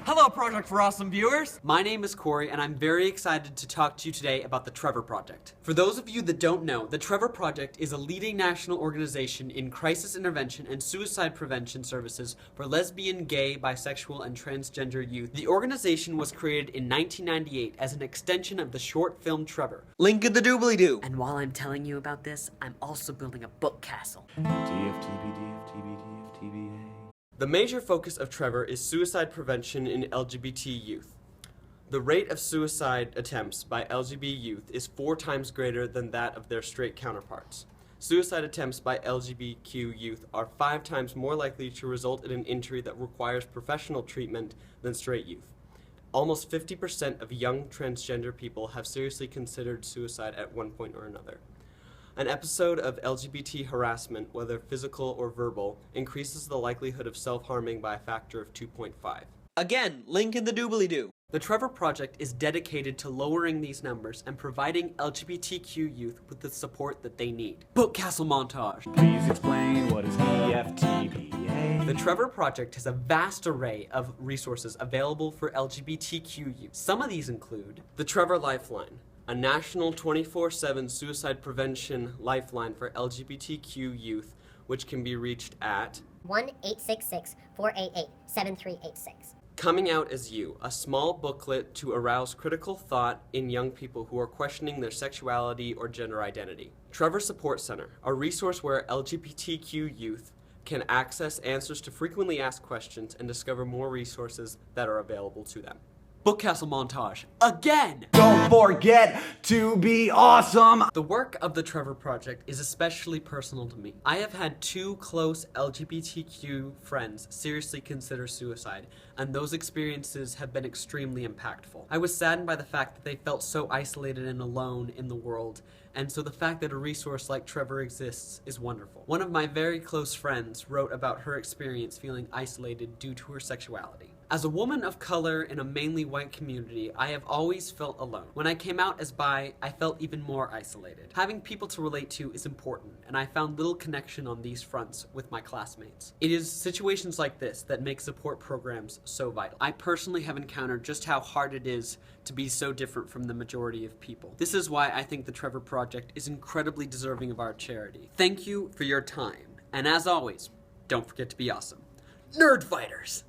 Hello, Project for Awesome viewers! My name is Corey, and I'm very excited to talk to you today about the Trevor Project. For those of you that don't know, the Trevor Project is a leading national organization in crisis intervention and suicide prevention services for lesbian, gay, bisexual, and transgender youth. The organization was created in 1998 as an extension of the short film Trevor. Link in the doobly-doo! And while I'm telling you about this, I'm also building a book castle. DFTB. The major focus of Trevor is suicide prevention in LGBT youth. The rate of suicide attempts by LGBT youth is 4 times greater than that of their straight counterparts. Suicide attempts by LGBTQ youth are 5 times more likely to result in an injury that requires professional treatment than straight youth. Almost 50% of young transgender people have seriously considered suicide at one point or another. An episode of LGBT harassment, whether physical or verbal, increases the likelihood of self-harming by a factor of 2.5. Again, link in the doobly-doo! The Trevor Project is dedicated to lowering these numbers and providing LGBTQ youth with the support that they need. Book Castle montage! Please explain what is DFTBA. The Trevor Project has a vast array of resources available for LGBTQ youth. Some of these include the Trevor Lifeline, a national 24/7 suicide prevention lifeline for LGBTQ youth, which can be reached at 1-866-488-7386. Coming Out as You, a small booklet to arouse critical thought in young people who are questioning their sexuality or gender identity. Trevor Support Center, a resource where LGBTQ youth can access answers to frequently asked questions and discover more resources that are available to them. Book Castle montage, again! Don't forget to be awesome! The work of the Trevor Project is especially personal to me. I have had 2 close LGBTQ friends seriously consider suicide, and those experiences have been extremely impactful. I was saddened by the fact that they felt so isolated and alone in the world, and so the fact that a resource like Trevor exists is wonderful. One of my very close friends wrote about her experience feeling isolated due to her sexuality. As a woman of color in a mainly white community, I have always felt alone. When I came out as bi, I felt even more isolated. Having people to relate to is important, and I found little connection on these fronts with my classmates. It is situations like this that make support programs so vital. I personally have encountered just how hard it is to be so different from the majority of people. This is why I think the Trevor Project is incredibly deserving of our charity. Thank you for your time, and as always, don't forget to be awesome. Nerd Fighters!